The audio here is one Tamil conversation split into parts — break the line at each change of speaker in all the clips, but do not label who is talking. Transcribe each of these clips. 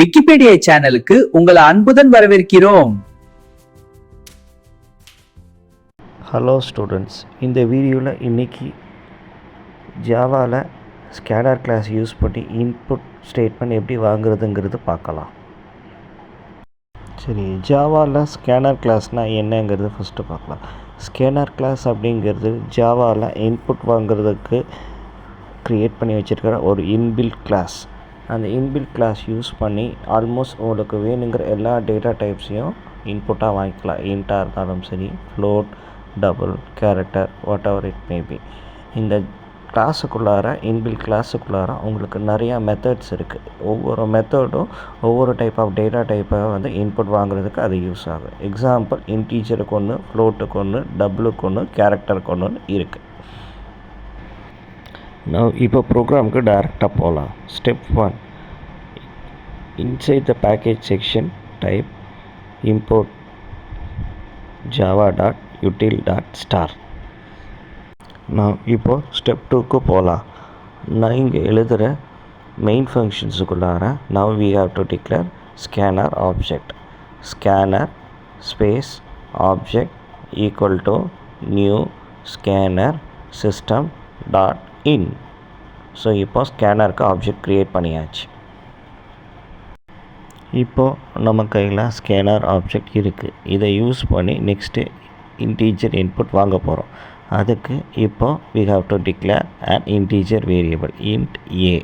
விக்கிபீடியா சேனலுக்கு உங்களை அன்புடன் வரவேற்கிறோம்.
ஹலோ ஸ்டூடெண்ட்ஸ், இந்த வீடியோவில் இன்றைக்கி ஜாவாவில் ஸ்கேனர் கிளாஸ் யூஸ் பண்ணி இன்புட் ஸ்டேட்மெண்ட் எப்படி வாங்குறதுங்கிறது பார்க்கலாம். சரி, ஜாவாவில் ஸ்கேனர் கிளாஸ்னால் என்னங்கிறது ஃபஸ்ட்டு பார்க்கலாம். ஸ்கேனர் கிளாஸ் அப்படிங்கிறது ஜாவாவில் இன்புட் வாங்குறதுக்கு க்ரியேட் பண்ணி வச்சுருக்கிற ஒரு இன்பில்ட் கிளாஸ். அந்த இன்பில்ட் கிளாஸ் யூஸ் பண்ணி ஆல்மோஸ்ட் உங்களுக்கு வேணுங்கிற எல்லா டேட்டா டைப்ஸையும் இன்புட்டாக வாங்கிக்கலாம். இன்ட்டாக இருந்தாலும் சரி, float, double, character, what ever it maybe. இந்த கிளாஸுக்குள்ளார இன்பில்ட் கிளாஸுக்குள்ளார உங்களுக்கு நிறையா மெத்தட்ஸ் இருக்குது. ஒவ்வொரு மெத்தடும் ஒவ்வொரு டைப் ஆஃப் டேட்டா டைப்பை இன்புட் வாங்குறதுக்கு அது யூஸ் ஆகும். எக்ஸாம்பிள், இன்டீஜருக்கு ஒன்று, ஃப்ளோட்டுக்கு ஒன்று, டபுளுக்கு ஒன்று, கேரக்டருக்கு ஒன்று இருக்குது. நான் இப்போ ப்ரோக்ராமுக்கு டைரெக்டாக போகலாம். Step 1, inside the package section type import java.util.star. நான் இப்போது ஸ்டெப் 2க்கு போகலாம். நான் இங்கே எழுதுகிற main ஃபங்க்ஷன்ஸுக்குள்ளார now we have to declare scanner object. scanner space object equal to new scanner system dot in. So இப்போ ஸ்கேனருக்கு ஆப்ஜெக்ட் க்ரியேட் பண்ணியாச்சு. இப்போது நம்ம கையில் ஸ்கேனர் ஆப்ஜெக்ட் இருக்குது. இதை யூஸ் பண்ணி நெக்ஸ்ட்டு இன்டீஜர் இன்புட் வாங்க போகிறோம். அதுக்கு இப்போது we have to declare an integer variable int a.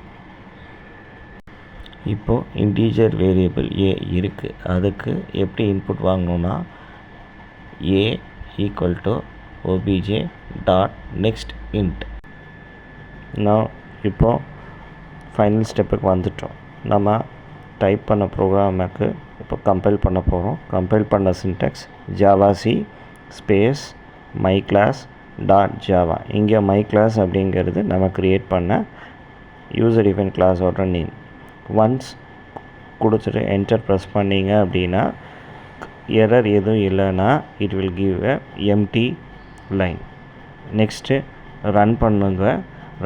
இப்போது இன்டீஜர் வேரியபிள் a இருக்குது. அதுக்கு எப்படி input வாங்கணுன்னா a equal to obj dot next int. நான் இப்போது ஃபைனல் ஸ்டெப்புக்கு வந்துட்டோம். நம்ம டைப் பண்ண ப்ரோக்ராமுக்கு இப்போ கம்பைல் பண்ண போகிறோம். கம்பைல் பண்ண syntax javac space my class dot java. இங்கே மை கிளாஸ் அப்படிங்கிறது நம்ம க்ரியேட் பண்ண யூசர் டிஃபைன் கிளாஸோட நேம். ஒன்ஸ் கொடுத்துட்டு என்டர் ப்ரெஸ் பண்ணிங்க அப்படின்னா எரர் எதுவும் இல்லைன்னா it will give a empty line. Next run பண்ணுங்க.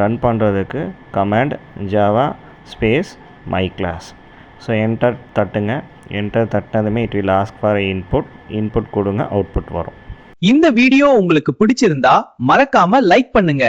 ரன் பண்ணுறதுக்கு command java space my class. So enter தட்டுங்க. என்டர் தட்டினதுமே it will ask for input கொடுங்க, அவுட்புட் வரும்.
இந்த வீடியோ உங்களுக்கு பிடிச்சிருந்தா மறக்காம லைக் பண்ணுங்க.